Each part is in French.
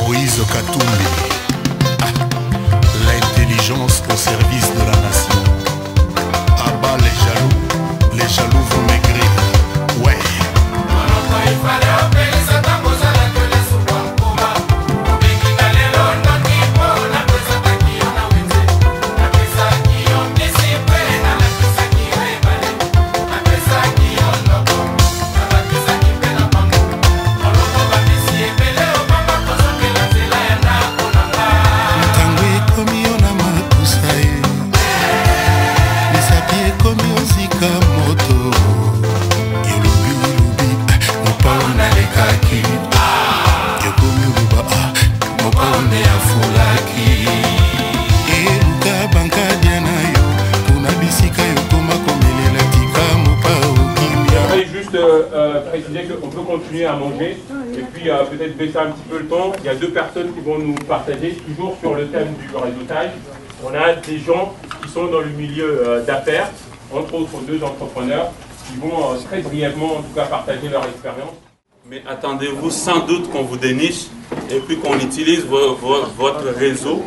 Moïse Katumbi, l'intelligence au service de la nation. Abat les jaloux vont maigrir. Ouais. Préciser qu'on peut continuer à manger et puis peut-être baisser un petit peu le ton. Il y a deux personnes qui vont nous partager toujours sur le thème du réseautage. On a des gens qui sont dans le milieu d'affaires, entre autres deux entrepreneurs qui vont très brièvement en tout cas partager leur expérience. Mais attendez-vous sans doute qu'on vous déniche et puis qu'on utilise votre réseau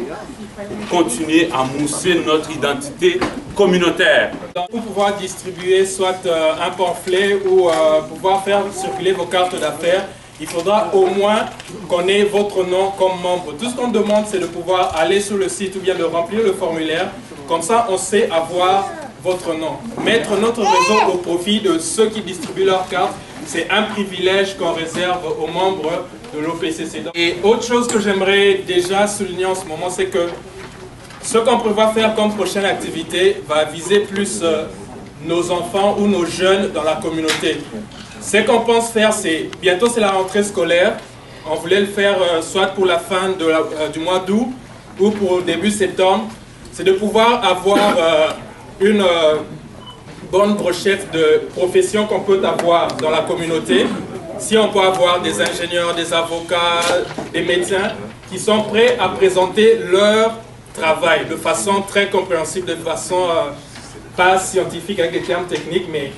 pour continuer à mousser notre identité communautaire. Pour pouvoir distribuer soit un pamphlet ou pouvoir faire circuler vos cartes d'affaires, il faudra au moins qu'on ait votre nom comme membre. Tout ce qu'on demande, c'est de pouvoir aller sur le site ou bien de remplir le formulaire. Comme ça, on sait avoir votre nom. Mettre notre réseau au profit de ceux qui distribuent leurs cartes, c'est un privilège qu'on réserve aux membres de l'OPCC. Et autre chose que j'aimerais déjà souligner en ce moment, c'est que ce qu'on prévoit faire comme prochaine activité va viser plus nos enfants ou nos jeunes dans la communauté. Ce qu'on pense faire, c'est, bientôt c'est la rentrée scolaire, on voulait le faire soit pour la fin du mois d'août ou pour le début septembre, c'est de pouvoir avoir une bonne brochette de professions qu'on peut avoir dans la communauté. Si on peut avoir des ingénieurs, des avocats, des médecins qui sont prêts à présenter leur travail de façon très compréhensible, de façon pas scientifique avec des termes techniques, mais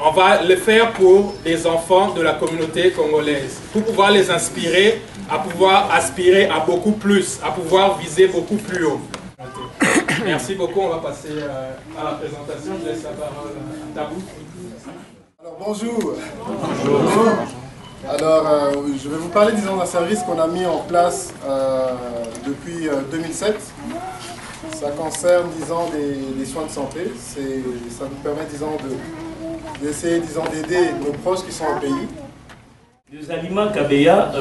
on va le faire pour les enfants de la communauté congolaise, pour pouvoir les inspirer à pouvoir aspirer à beaucoup plus, à pouvoir viser beaucoup plus haut. Merci beaucoup, on va passer à la présentation. Je laisse la parole à Tabou. Alors bonjour. Bonjour. Alors je vais vous parler disons d'un service qu'on a mis en place depuis 2007. Ça concerne disons des soins de santé. Ça nous permet disons d'essayer disons d'aider nos proches qui sont au pays. Les aliments Kabeya,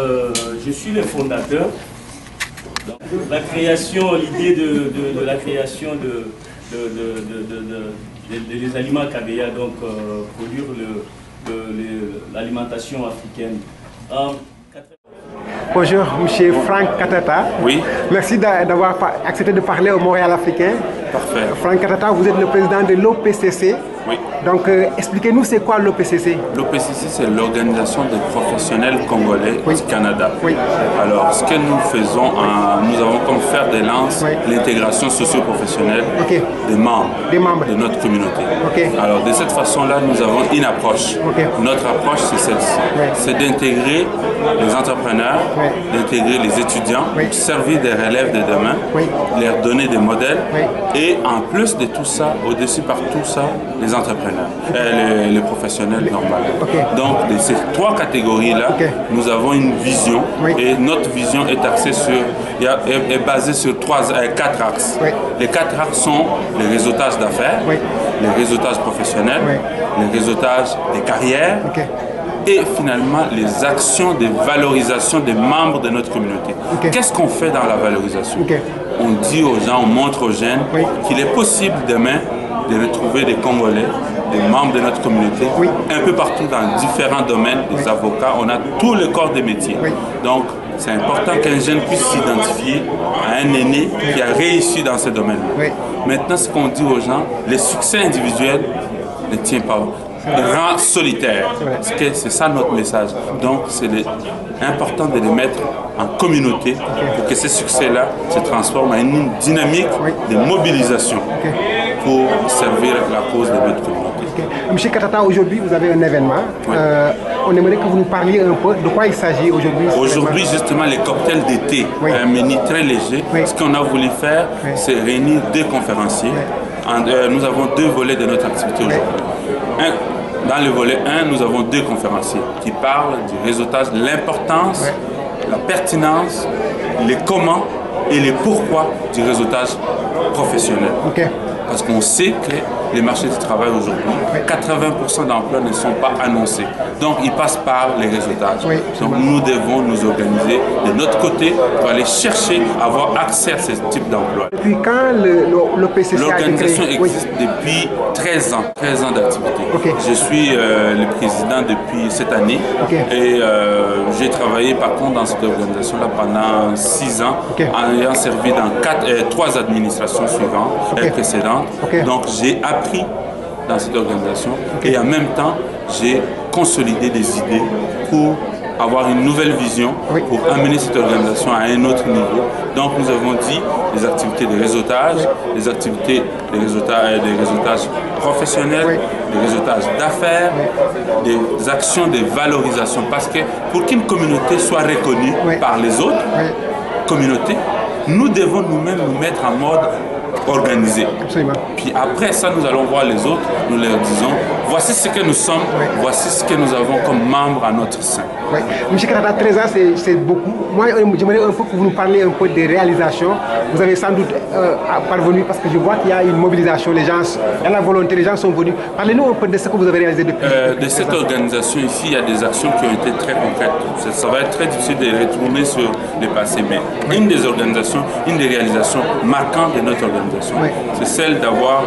je suis le fondateur. La création, l'idée de la création des aliments Kabeya, donc produire l'alimentation africaine. Bonjour, M. Franck Katata. Oui. Merci d'avoir accepté de parler au Montréal africain. Parfait. Franck Katata, vous êtes le président de l'OPCC. Oui. Donc, expliquez-nous c'est quoi l'OPCC? L'OPCC, c'est l'Organisation des professionnels congolais du Canada. Oui. Alors, ce que nous faisons, nous avons comme fer de lance l'intégration socio-professionnelle des membres de notre communauté. Alors, de cette façon-là, nous avons une approche. Notre approche, c'est celle-ci. C'est d'intégrer les entrepreneurs, d'intégrer les étudiants, de servir des relèves de demain, leur donner des modèles et en plus de tout ça, au-dessus par tout ça, les entrepreneurs, les professionnels normaux. Donc, de ces trois catégories-là, nous avons une vision et notre vision est axée sur, est basée sur quatre axes. Les quatre axes sont le réseautage d'affaires, le réseautage professionnel, le réseautage des carrières et finalement les actions de valorisation des membres de notre communauté. Qu'est-ce qu'on fait dans la valorisation? On dit aux gens, on montre aux jeunes qu'il est possible demain de retrouver des Congolais, des membres de notre communauté, un peu partout dans différents domaines, des avocats, on a tout le corps des métiers. Donc, c'est important qu'un jeune puisse s'identifier à un aîné qui a réussi dans ce domaine-là. Maintenant, ce qu'on dit aux gens, le succès individuel ne tient pas, rend solitaire. C'est ça notre message. Donc, c'est important de les mettre en communauté pour que ce succès-là se transforme en une dynamique de mobilisation. pour servir la cause de notre communauté. Okay. Monsieur Katata, aujourd'hui vous avez un événement. Oui. On aimerait que vous nous parliez un peu de quoi il s'agit aujourd'hui. Aujourd'hui, justement, les cocktails d'été, oui. Un menu très léger. Oui. Ce qu'on a voulu faire, oui. C'est réunir deux conférenciers. Oui. Nous avons deux volets de notre activité aujourd'hui. Oui. Dans le volet 1, nous avons deux conférenciers qui parlent du réseautage, l'importance, oui. La pertinence, les comment et les pourquoi du réseautage professionnel. Okay. Parce qu'on sait que les marchés du travail aujourd'hui, 80% d'emplois ne sont pas annoncés. Donc, ils passent par les réseautages. Oui, donc, nous devons nous organiser de notre côté pour aller chercher, avoir accès à ce type d'emploi. Depuis quand l'OPCC L'organisation existe depuis 13 ans, 13 ans d'activité. Okay. Je suis le président depuis cette année. Okay. Et j'ai travaillé par contre dans cette organisation-là pendant 6 ans, okay. En ayant servi dans 3 administrations suivantes, précédentes. Okay. Donc, j'ai appris dans cette organisation, okay. Et en même temps, j'ai consolidé des idées pour avoir une nouvelle vision, oui. Pour amener cette organisation à un autre niveau. Donc nous avons dit des activités de réseautage, oui. Des activités de réseautage professionnel, oui. Des réseautages d'affaires, oui. Des actions de valorisation. Parce que pour qu'une communauté soit reconnue, oui. Par les autres, oui. Communautés, nous devons nous-mêmes nous mettre en mode organisé. Absolument. Puis après ça, nous allons voir les autres, nous leur disons, voici ce que nous sommes, oui. Voici ce que nous avons comme membres à notre sein. Oui. Monsieur Katata, 13 ans, c'est beaucoup. Moi, j'aimerais un peu que vous nous parliez un peu des réalisations. Vous avez sans doute parvenu, parce que je vois qu'il y a une mobilisation, les gens, il y a la volonté, les gens sont venus. Parlez-nous un peu de ce que vous avez réalisé depuis. De cette organisation ici, il y a des actions qui ont été très concrètes. Ça va être très difficile de retourner sur le passé, mais oui. Une des organisations, une des réalisations marquantes de notre organisation, oui. C'est celle d'avoir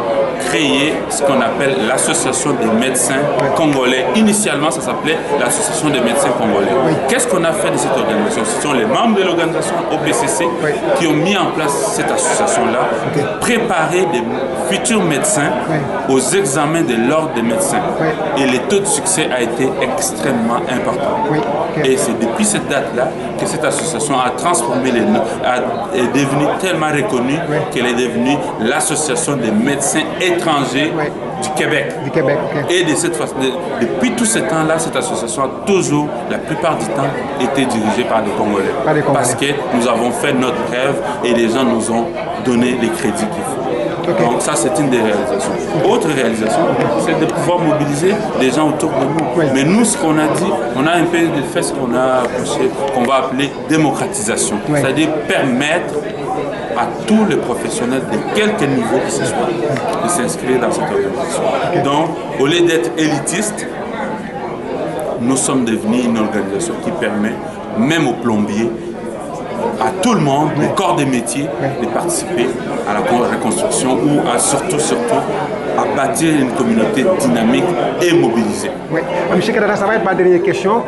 créé ce qu'on appelle l'association des médecins, oui. Congolais. Initialement, ça s'appelait l'association des médecins congolais. Oui. Qu'est-ce qu'on a fait de cette organisation? Ce sont les membres de l'organisation OPCC, oui. Qui ont mis en place cette association-là, okay. Préparer des futurs médecins, oui. Aux examens de l'ordre des médecins. Oui. Et le taux de succès a été extrêmement important. Oui. Okay. Et c'est depuis cette date-là que cette association a transformé est devenue tellement reconnue, oui. Qu'elle est devenue l'association des médecins étrangers, oui. Du Québec. Du Québec, okay. Et de cette façon, depuis tout ce temps-là, cette association a toujours, la plupart du temps, été dirigée par des Congolais. Parce que nous avons fait notre rêve et les gens nous ont donné les crédits qu'il faut. Okay. Donc ça, c'est une des réalisations. Autre réalisation, c'est de pouvoir mobiliser des gens autour de nous. Oui. Mais nous, ce qu'on a dit, on a un peu fait ce qu'on a approché, qu'on va appeler démocratisation. Oui. C'est-à-dire permettre à tous les professionnels de quelque niveau que ce soit de s'inscrire dans cette organisation. Okay. Donc, au lieu d'être élitiste, nous sommes devenus une organisation qui permet, même aux plombiers, à tout le monde, les corps des métiers, de participer à la reconstruction ou à surtout à bâtir une communauté dynamique et mobilisée. Oui. Monsieur Katata, ça va être ma dernière question.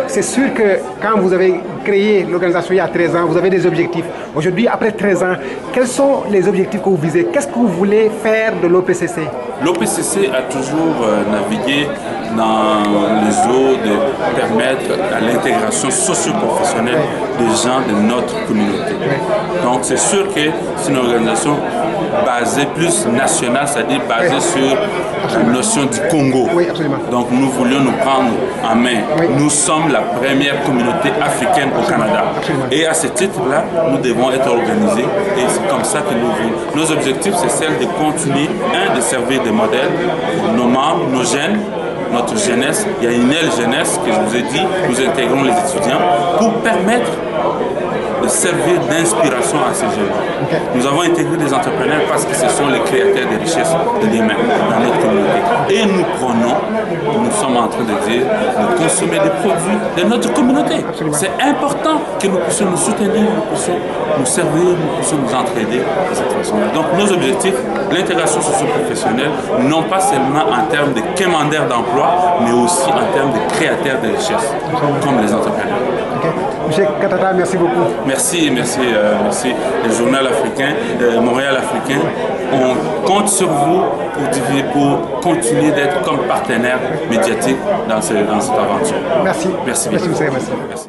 C'est sûr que quand vous avez créé l'organisation il y a 13 ans, vous avez des objectifs. Aujourd'hui, après 13 ans, quels sont les objectifs que vous visez? Qu'est-ce que vous voulez faire de l'OPCC? L'OPCC a toujours navigué dans les eaux de permettre à l'intégration socio-professionnelle des gens de notre communauté. Donc c'est sûr que c'est une organisation basée plus nationale, c'est-à-dire basée sur la notion du Congo. Oui, absolument. Donc nous voulions nous prendre en main. Oui. Nous sommes la première communauté africaine au Canada. Absolument. Et à ce titre-là, nous devons être organisés et c'est comme ça que nous voulons. Nos objectifs, c'est celle de continuer, de servir de modèle pour nos membres, nos jeunes, notre jeunesse. Il y a une aile jeunesse que je vous ai dit, nous intégrons les étudiants pour permettre de servir d'inspiration à ces jeunes. Okay. Nous avons intégré des entrepreneurs parce que ce sont les créateurs de richesses de demain dans notre communauté. Et nous prenons, nous sommes en train de dire, de consommer des produits de notre communauté. C'est important que nous puissions nous soutenir, nous puissions nous servir, nous puissions nous entraider de cette façon-là. Donc nos objectifs, l'intégration socio-professionnelle, non pas seulement en termes de quémandeurs d'emploi, mais aussi en termes de créateurs de richesses, comme les entrepreneurs. Okay. Monsieur Katata, merci beaucoup. Merci. Le journal africain, Montréal africain, on compte sur vous pour continuer d'être comme partenaire médiatique dans cette aventure. Merci. Merci. Merci.